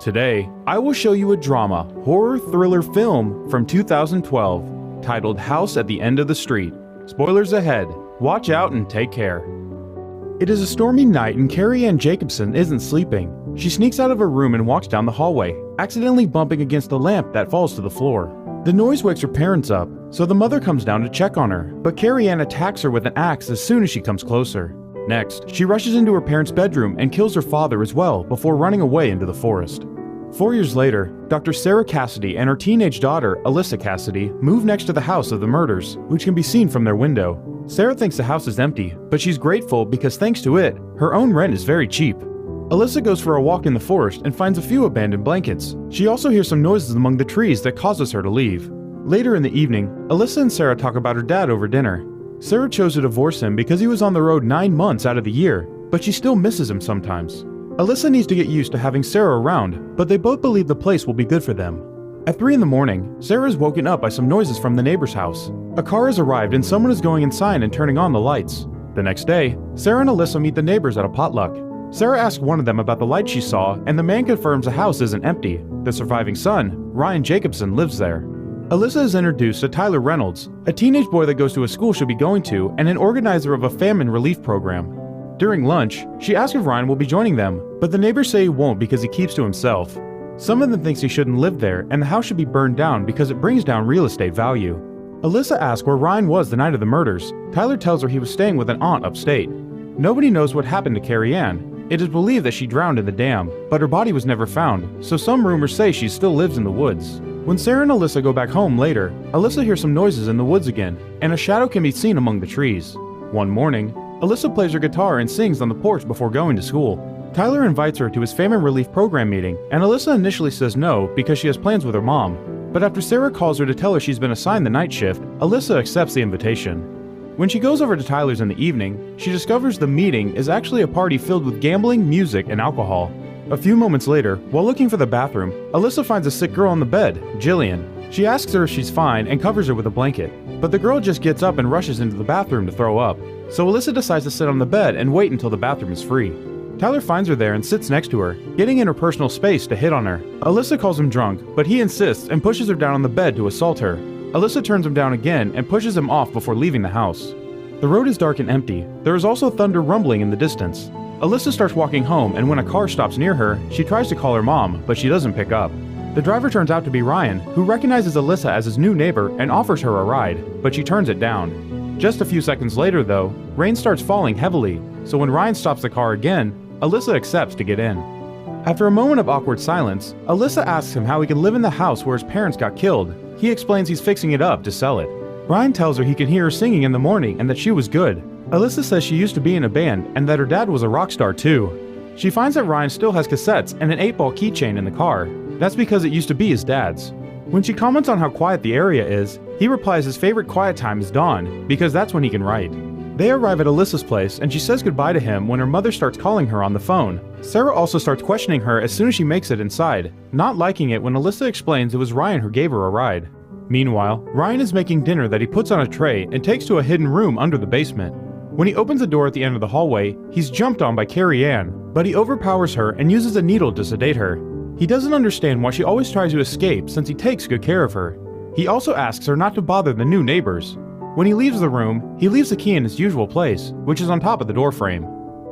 Today, I will show you a drama, horror thriller film from 2012 titled House at the End of the Street. Spoilers ahead. Watch out and take care. It is a stormy night and Carrie Ann Jacobson isn't sleeping. She sneaks out of her room and walks down the hallway, accidentally bumping against a lamp that falls to the floor. The noise wakes her parents up, so the mother comes down to check on her, but Carrie Ann attacks her with an axe as soon as she comes closer. Next, she rushes into her parents' bedroom and kills her father as well before running away into the forest. 4 years later, Dr. Sarah Cassidy and her teenage daughter, Alyssa Cassidy, move next to the house of the murders, which can be seen from their window. Sarah thinks the house is empty, but she's grateful because thanks to it, her own rent is very cheap. Alyssa goes for a walk in the forest and finds a few abandoned blankets. She also hears some noises among the trees that causes her to leave. Later in the evening, Alyssa and Sarah talk about her dad over dinner. Sarah chose to divorce him because he was on the road 9 months out of the year, but she still misses him sometimes. Alyssa needs to get used to having Sarah around, but they both believe the place will be good for them. At 3 in the morning, Sarah is woken up by some noises from the neighbor's house. A car has arrived and someone is going inside and turning on the lights. The next day, Sarah and Alyssa meet the neighbors at a potluck. Sarah asks one of them about the light she saw, and the man confirms the house isn't empty. The surviving son, Ryan Jacobson, lives there. Alyssa is introduced to Tyler Reynolds, a teenage boy that goes to a school she'll be going to and an organizer of a famine relief program. During lunch, she asks if Ryan will be joining them, but the neighbors say he won't because he keeps to himself. Some of them thinks he shouldn't live there and the house should be burned down because it brings down real estate value. Alyssa asks where Ryan was the night of the murders. Tyler tells her he was staying with an aunt upstate. Nobody knows what happened to Carrie Ann. It is believed that she drowned in the dam, but her body was never found, so some rumors say she still lives in the woods. When Sarah and Alyssa go back home later, Alyssa hears some noises in the woods again, and a shadow can be seen among the trees. One morning, Alyssa plays her guitar and sings on the porch before going to school. Tyler invites her to his famine relief program meeting, and Alyssa initially says no because she has plans with her mom. But after Sarah calls her to tell her she's been assigned the night shift, Alyssa accepts the invitation. When she goes over to Tyler's in the evening, she discovers the meeting is actually a party filled with gambling, music, and alcohol. A few moments later, while looking for the bathroom, Alyssa finds a sick girl on the bed, Jillian. She asks her if she's fine and covers her with a blanket, but the girl just gets up and rushes into the bathroom to throw up. So Alyssa decides to sit on the bed and wait until the bathroom is free. Tyler finds her there and sits next to her, getting in her personal space to hit on her. Alyssa calls him drunk, but he insists and pushes her down on the bed to assault her. Alyssa turns him down again and pushes him off before leaving the house. The road is dark and empty. There is also thunder rumbling in the distance. Alyssa starts walking home, and when a car stops near her, she tries to call her mom, but she doesn't pick up. The driver turns out to be Ryan, who recognizes Alyssa as his new neighbor and offers her a ride, but she turns it down. Just a few seconds later, though, rain starts falling heavily, so when Ryan stops the car again, Alyssa accepts to get in. After a moment of awkward silence, Alyssa asks him how he can live in the house where his parents got killed. He explains he's fixing it up to sell it. Ryan tells her he can hear her singing in the morning and that she was good. Alyssa says she used to be in a band and that her dad was a rock star too. She finds that Ryan still has cassettes and an 8-ball keychain in the car. That's because it used to be his dad's. When she comments on how quiet the area is, he replies his favorite quiet time is dawn, because that's when he can write. They arrive at Alyssa's place and she says goodbye to him when her mother starts calling her on the phone. Sarah also starts questioning her as soon as she makes it inside, not liking it when Alyssa explains it was Ryan who gave her a ride. Meanwhile, Ryan is making dinner that he puts on a tray and takes to a hidden room under the basement. When he opens the door at the end of the hallway, he's jumped on by Carrie Ann, but he overpowers her and uses a needle to sedate her. He doesn't understand why she always tries to escape since he takes good care of her. He also asks her not to bother the new neighbors. When he leaves the room, he leaves the key in its usual place, which is on top of the doorframe.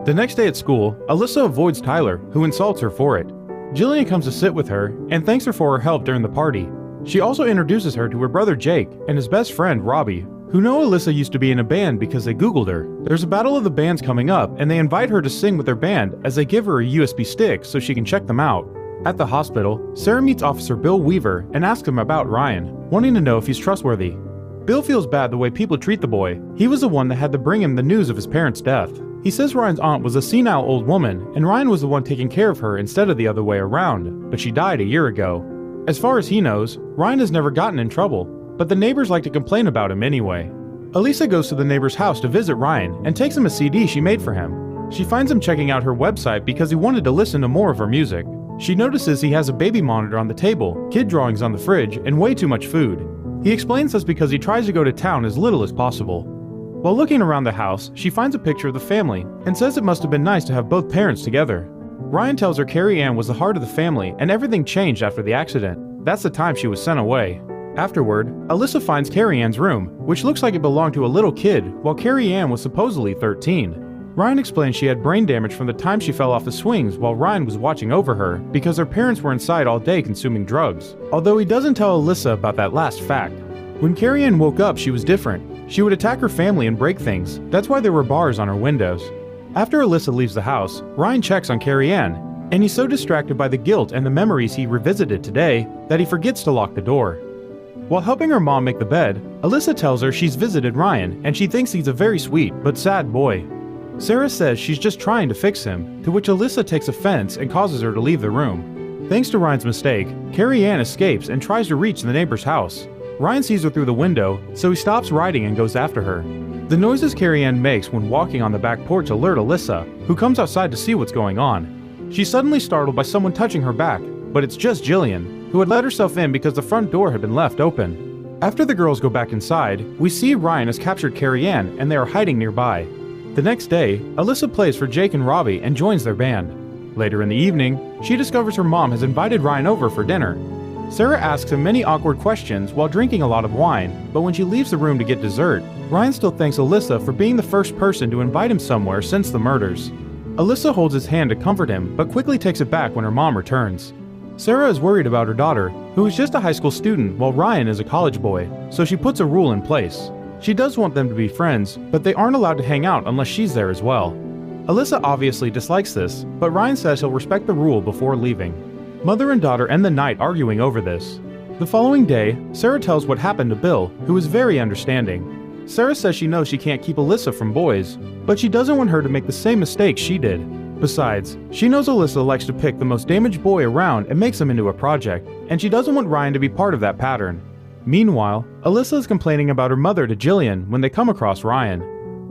The next day at school, Alyssa avoids Tyler, who insults her for it. Jillian comes to sit with her and thanks her for her help during the party. She also introduces her to her brother Jake and his best friend Robbie, who know Alyssa used to be in a band because they googled her. There's a battle of the bands coming up and they invite her to sing with their band as they give her a USB stick so she can check them out. At the hospital, Sarah meets Officer Bill Weaver and asks him about Ryan, wanting to know if he's trustworthy. Bill feels bad the way people treat the boy. He was the one that had to bring him the news of his parents' death. He says Ryan's aunt was a senile old woman and Ryan was the one taking care of her instead of the other way around, but she died a year ago. As far as he knows, Ryan has never gotten in trouble, but the neighbors like to complain about him anyway. Alyssa goes to the neighbor's house to visit Ryan and takes him a CD she made for him. She finds him checking out her website because he wanted to listen to more of her music. She notices he has a baby monitor on the table, kid drawings on the fridge, and way too much food. He explains this because he tries to go to town as little as possible. While looking around the house, she finds a picture of the family and says it must have been nice to have both parents together. Ryan tells her Carrie Ann was the heart of the family and everything changed after the accident. That's the time she was sent away. Afterward, Alyssa finds Carrie Ann's room, which looks like it belonged to a little kid, while Carrie Ann was supposedly 13. Ryan explains she had brain damage from the time she fell off the swings while Ryan was watching over her because her parents were inside all day consuming drugs, although he doesn't tell Alyssa about that last fact. When Carrie Ann woke up, she was different. She would attack her family and break things. That's why there were bars on her windows. After Alyssa leaves the house, Ryan checks on Carrie Ann, and he's so distracted by the guilt and the memories he revisited today that he forgets to lock the door. While helping her mom make the bed, Alyssa tells her she's visited Ryan and she thinks he's a very sweet but sad boy. Sarah says she's just trying to fix him, to which Alyssa takes offense and causes her to leave the room. Thanks to Ryan's mistake, Carrie Ann escapes and tries to reach the neighbor's house. Ryan sees her through the window, so he stops riding and goes after her. The noises Carrie Ann makes when walking on the back porch alert Alyssa, who comes outside to see what's going on. She's suddenly startled by someone touching her back, but it's just Jillian, who had let herself in because the front door had been left open. After the girls go back inside, we see Ryan has captured Carrie Ann and they are hiding nearby. The next day, Alyssa plays for Jake and Robbie and joins their band. Later in the evening, she discovers her mom has invited Ryan over for dinner. Sarah asks him many awkward questions while drinking a lot of wine, but when she leaves the room to get dessert, Ryan still thanks Alyssa for being the first person to invite him somewhere since the murders. Alyssa holds his hand to comfort him, but quickly takes it back when her mom returns. Sarah is worried about her daughter, who is just a high school student while Ryan is a college boy, so she puts a rule in place. She does want them to be friends, but they aren't allowed to hang out unless she's there as well. Alyssa obviously dislikes this, but Ryan says he'll respect the rule before leaving. Mother and daughter end the night arguing over this. The following day, Sarah tells what happened to Bill, who is very understanding. Sarah says she knows she can't keep Alyssa from boys, but she doesn't want her to make the same mistake she did. Besides, she knows Alyssa likes to pick the most damaged boy around and makes him into a project, and she doesn't want Ryan to be part of that pattern. Meanwhile, Alyssa is complaining about her mother to Jillian when they come across Ryan.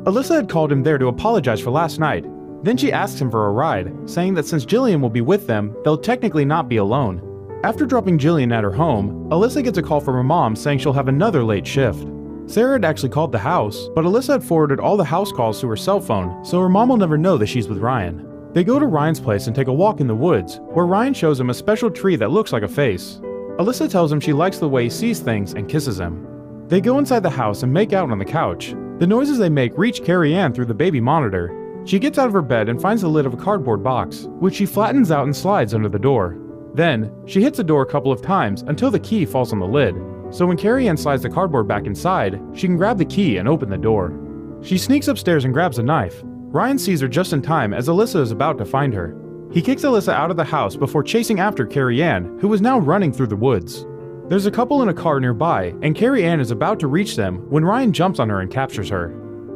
Alyssa had called him there to apologize for last night. Then she asks him for a ride, saying that since Jillian will be with them, they'll technically not be alone. After dropping Jillian at her home, Alyssa gets a call from her mom saying she'll have another late shift. Sarah had actually called the house, but Alyssa had forwarded all the house calls to her cell phone, so her mom will never know that she's with Ryan. They go to Ryan's place and take a walk in the woods, where Ryan shows him a special tree that looks like a face. Alyssa tells him she likes the way he sees things and kisses him. They go inside the house and make out on the couch. The noises they make reach Carrie Ann through the baby monitor. She gets out of her bed and finds the lid of a cardboard box, which she flattens out and slides under the door. Then, she hits the door a couple of times until the key falls on the lid. So when Carrie Ann slides the cardboard back inside, she can grab the key and open the door. She sneaks upstairs and grabs a knife. Ryan sees her just in time as Alyssa is about to find her. He kicks Alyssa out of the house before chasing after Carrie Ann, who is now running through the woods. There's a couple in a car nearby, and Carrie Ann is about to reach them when Ryan jumps on her and captures her.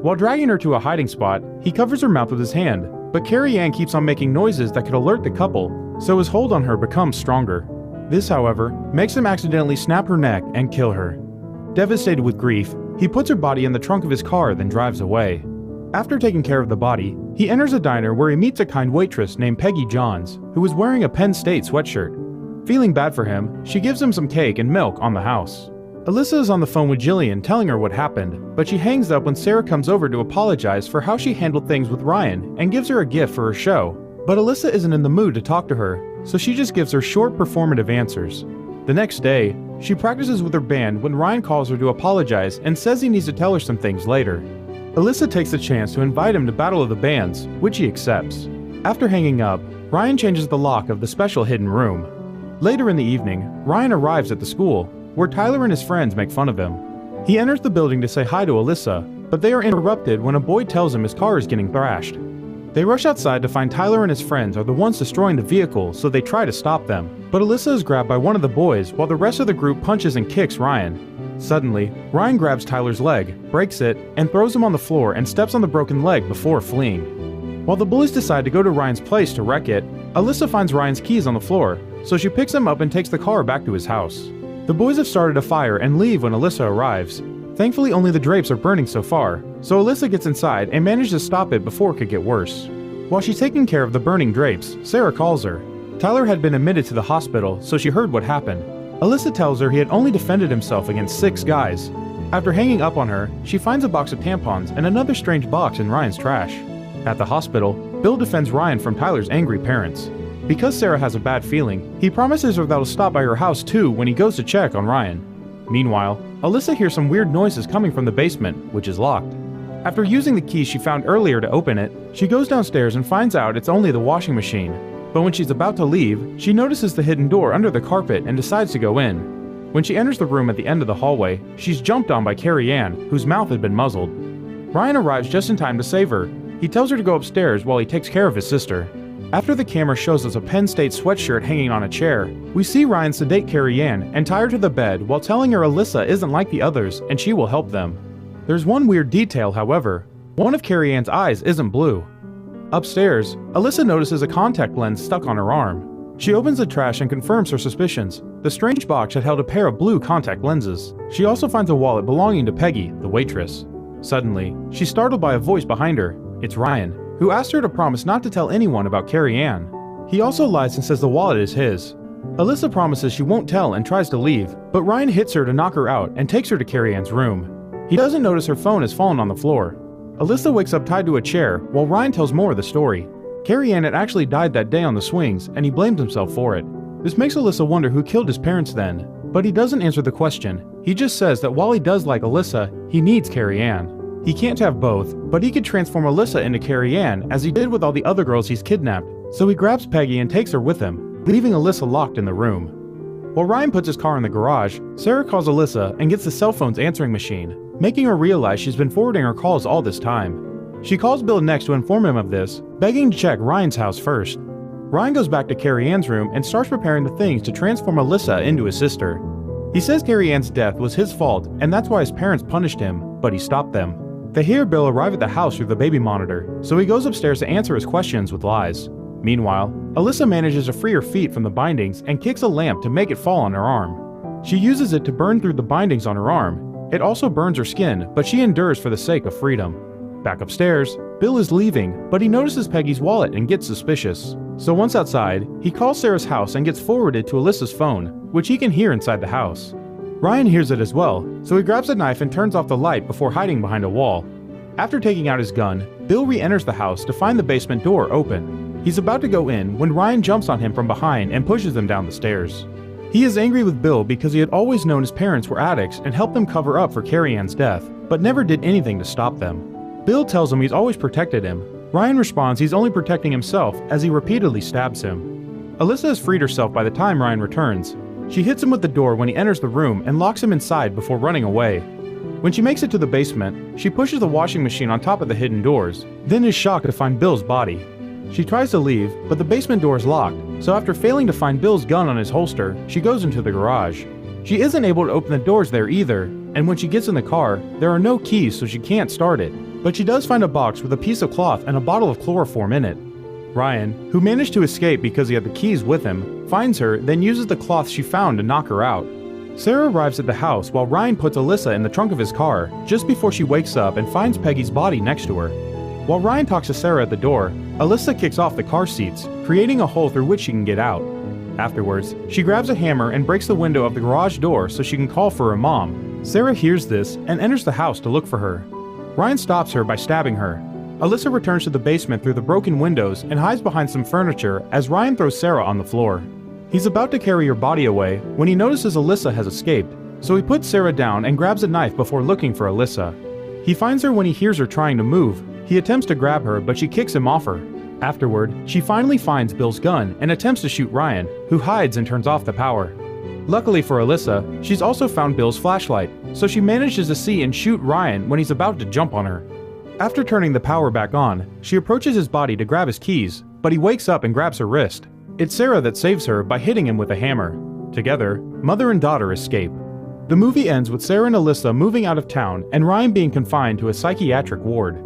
While dragging her to a hiding spot, he covers her mouth with his hand, but Carrie Ann keeps on making noises that could alert the couple, so his hold on her becomes stronger. This, however, makes him accidentally snap her neck and kill her. Devastated with grief, he puts her body in the trunk of his car then drives away. After taking care of the body, he enters a diner where he meets a kind waitress named Peggy Johns, who is wearing a Penn State sweatshirt. Feeling bad for him, she gives him some cake and milk on the house. Alyssa is on the phone with Jillian telling her what happened, but she hangs up when Sarah comes over to apologize for how she handled things with Ryan and gives her a gift for her show. But Alyssa isn't in the mood to talk to her, so she just gives her short performative answers. The next day, she practices with her band when Ryan calls her to apologize and says he needs to tell her some things later. Alyssa takes the chance to invite him to Battle of the Bands, which he accepts. After hanging up, Ryan changes the lock of the special hidden room. Later in the evening, Ryan arrives at the school, where Tyler and his friends make fun of him. He enters the building to say hi to Alyssa, but they are interrupted when a boy tells him his car is getting thrashed. They rush outside to find Tyler and his friends are the ones destroying the vehicle, so they try to stop them. But Alyssa is grabbed by one of the boys while the rest of the group punches and kicks Ryan. Suddenly, Ryan grabs Tyler's leg, breaks it, and throws him on the floor and steps on the broken leg before fleeing. While the bullies decide to go to Ryan's place to wreck it, Alyssa finds Ryan's keys on the floor, so she picks him up and takes the car back to his house. The boys have started a fire and leave when Alyssa arrives. Thankfully, only the drapes are burning so far, so Alyssa gets inside and manages to stop it before it could get worse. While she's taking care of the burning drapes, Sarah calls her. Tyler had been admitted to the hospital, so she heard what happened. Alyssa tells her he had only defended himself against 6 guys. After hanging up on her, she finds a box of tampons and another strange box in Ryan's trash. At the hospital, Bill defends Ryan from Tyler's angry parents. Because Sarah has a bad feeling, he promises her that he'll stop by her house too when he goes to check on Ryan. Meanwhile, Alyssa hears some weird noises coming from the basement, which is locked. After using the key she found earlier to open it, she goes downstairs and finds out it's only the washing machine. But when she's about to leave, she notices the hidden door under the carpet and decides to go in. When she enters the room at the end of the hallway, she's jumped on by Carrie Ann, whose mouth had been muzzled. Ryan arrives just in time to save her. He tells her to go upstairs while he takes care of his sister. After the camera shows us a Penn State sweatshirt hanging on a chair, we see Ryan sedate Carrie Ann and tie her to the bed while telling her Alyssa isn't like the others and she will help them. There's one weird detail, however. One of Carrie Ann's eyes isn't blue. Upstairs, Alyssa notices a contact lens stuck on her arm. She opens the trash and confirms her suspicions. The strange box had held a pair of blue contact lenses. She also finds a wallet belonging to Peggy, the waitress. Suddenly, she's startled by a voice behind her. It's Ryan, who asks her to promise not to tell anyone about Carrie Ann. He also lies and says the wallet is his. Alyssa promises she won't tell and tries to leave, but Ryan hits her to knock her out and takes her to Carrie Ann's room. He doesn't notice her phone has fallen on the floor. Alyssa wakes up tied to a chair while Ryan tells more of the story. Carrie Ann had actually died that day on the swings and he blamed himself for it. This makes Alyssa wonder who killed his parents then, but he doesn't answer the question. He just says that while he does like Alyssa, he needs Carrie Ann. He can't have both, but he could transform Alyssa into Carrie Ann as he did with all the other girls he's kidnapped, so he grabs Peggy and takes her with him, leaving Alyssa locked in the room. While Ryan puts his car in the garage, Sarah calls Alyssa and gets the cell phone's answering machine, making her realize she's been forwarding her calls all this time. She calls Bill next to inform him of this, begging to check Ryan's house first. Ryan goes back to Carrie Ann's room and starts preparing the things to transform Alyssa into his sister. He says Carrie Ann's death was his fault and that's why his parents punished him, but he stopped them. They hear Bill arrive at the house through the baby monitor, so he goes upstairs to answer his questions with lies. Meanwhile, Alyssa manages to free her feet from the bindings and kicks a lamp to make it fall on her arm. She uses it to burn through the bindings on her arm. It also burns her skin, but she endures for the sake of freedom. Back upstairs, Bill is leaving, but he notices Peggy's wallet and gets suspicious. So once outside, he calls Sarah's house and gets forwarded to Alyssa's phone, which he can hear inside the house. Ryan hears it as well, so he grabs a knife and turns off the light before hiding behind a wall. After taking out his gun, Bill re-enters the house to find the basement door open. He's about to go in when Ryan jumps on him from behind and pushes him down the stairs. He is angry with Bill because he had always known his parents were addicts and helped them cover up for Carrie Ann's death, but never did anything to stop them. Bill tells him he's always protected him. Ryan responds he's only protecting himself as he repeatedly stabs him. Alyssa has freed herself by the time Ryan returns. She hits him with the door when he enters the room and locks him inside before running away. When she makes it to the basement, she pushes the washing machine on top of the hidden doors, then is shocked to find Bill's body. She tries to leave, but the basement door is locked, so after failing to find Bill's gun on his holster, she goes into the garage. She isn't able to open the doors there either, and when she gets in the car, there are no keys so she can't start it, but she does find a box with a piece of cloth and a bottle of chloroform in it. Ryan, who managed to escape because he had the keys with him, finds her, then uses the cloth she found to knock her out. Sarah arrives at the house while Ryan puts Alyssa in the trunk of his car, just before she wakes up and finds Peggy's body next to her. While Ryan talks to Sarah at the door, Alyssa kicks off the car seats, creating a hole through which she can get out. Afterwards, she grabs a hammer and breaks the window of the garage door so she can call for her mom. Sarah hears this and enters the house to look for her. Ryan stops her by stabbing her. Alyssa returns to the basement through the broken windows and hides behind some furniture as Ryan throws Sarah on the floor. He's about to carry her body away when he notices Alyssa has escaped, so he puts Sarah down and grabs a knife before looking for Alyssa. He finds her when he hears her trying to move. He attempts to grab her, but she kicks him off her. Afterward, she finally finds Bill's gun and attempts to shoot Ryan, who hides and turns off the power. Luckily for Alyssa, she's also found Bill's flashlight, so she manages to see and shoot Ryan when he's about to jump on her. After turning the power back on, she approaches his body to grab his keys, but he wakes up and grabs her wrist. It's Sarah that saves her by hitting him with a hammer. Together, mother and daughter escape. The movie ends with Sarah and Alyssa moving out of town and Ryan being confined to a psychiatric ward.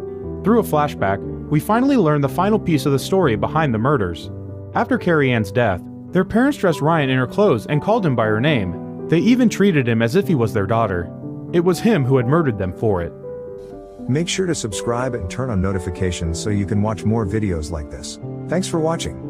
Through a flashback, we finally learn the final piece of the story behind the murders. After Carrie Ann's death, their parents dressed Ryan in her clothes and called him by her name. They even treated him as if he was their daughter. It was him who had murdered them for it. Make sure to subscribe and turn on notifications so you can watch more videos like this. Thanks for watching.